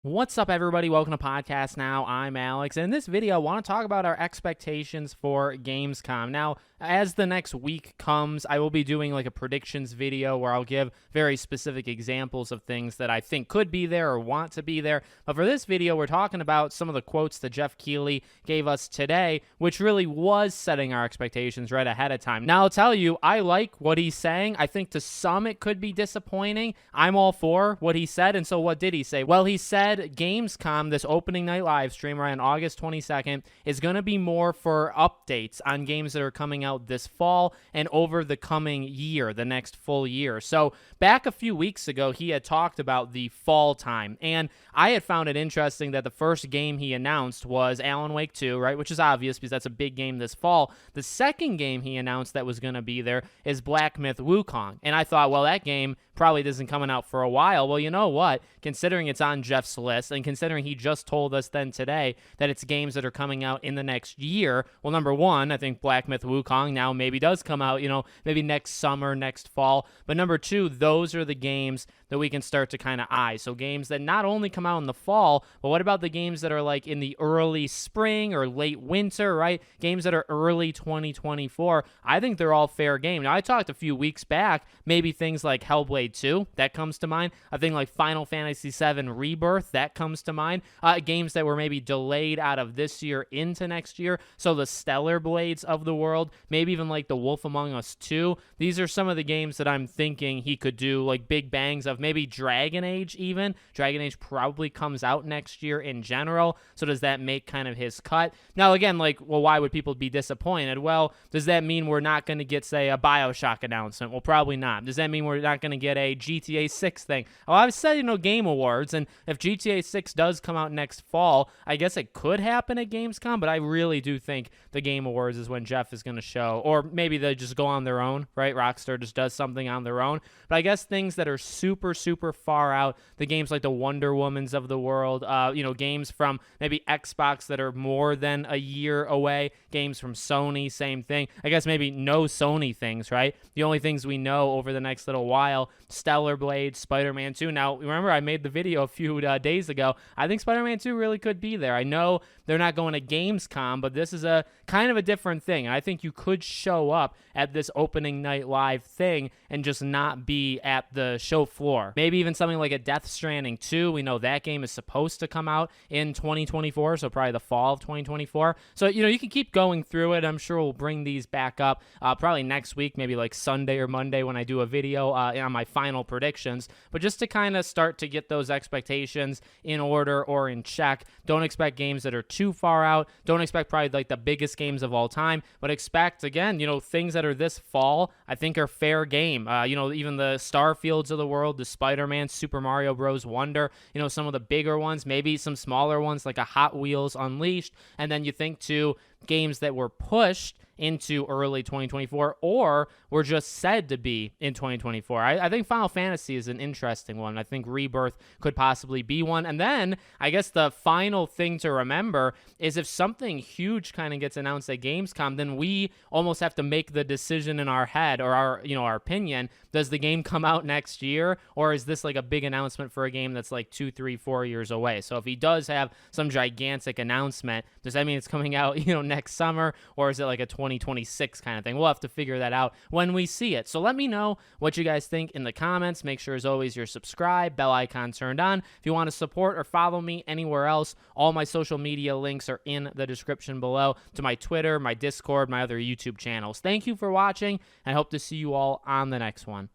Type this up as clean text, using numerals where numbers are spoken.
What's up, everybody? Welcome to Podcast Now. I'm Alex, and in this video, I want to talk about our expectations for Gamescom. Now, as the next week comes, I will be doing like a predictions video where I'll give very specific examples of things that I think could be there or want to be there. But for this video, we're talking about some of the quotes that Jeff Keighley gave us today, which really was setting our expectations right ahead of time. Now, I'll tell you, I like what he's saying. I think to some it could be disappointing. I'm all for what he said, and so what did he say? Well, he said Gamescom, this opening night live stream right on August 22nd, is going to be more for updates on games that are coming out this fall and over the coming year, the next full year. So back a few weeks ago, he had talked about the fall time, and I had found it interesting that the first game he announced was Alan Wake 2, right, which is obvious because that's a big game this fall. The second game he announced that was going to be there is Black Myth Wukong, and I thought, well, that game probably isn't coming out for a while. Well, you know what? Considering it's on Jeff's list, and considering he just told us then today that it's games that are coming out in the next year, well, number one, I think Black Myth Wukong now maybe does come out, maybe next summer, next fall. But number two, those are the games that we can start to kind of eye. So games that not only come out in the fall, but what about the games that are like in the early spring or late winter, right? Games that are early 2024. I think they're all fair game. Now, I talked a few weeks back, maybe things like Hellblade 2, that comes to mind. I think like Final Fantasy VII Rebirth, that comes to mind. Games that were maybe delayed out of this year into next year. So the Stellar Blades of the world, maybe even like The Wolf Among Us 2. These are some of the games that I'm thinking he could do like big bangs of. Maybe Dragon Age even. Dragon Age probably comes out next year in general. So does that make kind of his cut? Now, again, well, why would people be disappointed? Well, does that mean we're not going to get, say, a BioShock announcement? Well, probably not. Does that mean we're not going to get a GTA 6 thing? Well, I've said, Game Awards, and if GTA 6 does come out next fall, I guess it could happen at Gamescom, but I really do think the Game Awards is when Jeff is going to show, or maybe they just go on their own, right? Rockstar just does something on their own. But I guess things that are super far out, the games like the Wonder Womans of the world, games from maybe Xbox that are more than a year away, games from Sony, same thing. I guess maybe no Sony things, right? The only things we know over the next little while, Stellar Blade, Spider-Man 2. Now, remember I made the video a few days ago. I think Spider-Man 2 really could be there. I know they're not going to Gamescom, but this is a kind of a different thing. I think you could show up at this opening night live thing and just not be at the show floor. Maybe even something like a Death Stranding 2. We know that game is supposed to come out in 2024, so probably the fall of 2024. So, you can keep going through it. I'm sure we'll bring these back up probably next week, maybe like Sunday or Monday when I do a video on my final predictions. But just to kind of start to get those expectations in order or in check. Don't expect games that are too far out. Don't expect probably like the biggest games of all time, but expect, again, things that are this fall, I think are fair game. Even the Starfields of the world, the Spider-Man, Super Mario Bros. Wonder, some of the bigger ones, maybe some smaller ones like a Hot Wheels Unleashed. And then you think too, games that were pushed into early 2024 or were just said to be in 2024. I think Final Fantasy is an interesting one. I think Rebirth could possibly be one. And then I guess the final thing to remember is if something huge kind of gets announced at Gamescom, then we almost have to make the decision in our head or our opinion. Does the game come out next year, or is this like a big announcement for a game that's like 2, 3, 4 years away? So if he does have some gigantic announcement, does that mean it's coming out, next summer, or is it like a 2026 kind of thing? We'll have to figure that out when we see it. So let me know what you guys think in the comments. Make sure, as always, you're subscribed, bell icon turned on. If you want to support or follow me anywhere else, all my social media links are in the description below to my Twitter, my Discord, my other YouTube channels. Thank you for watching, and I hope to see you all on the next one.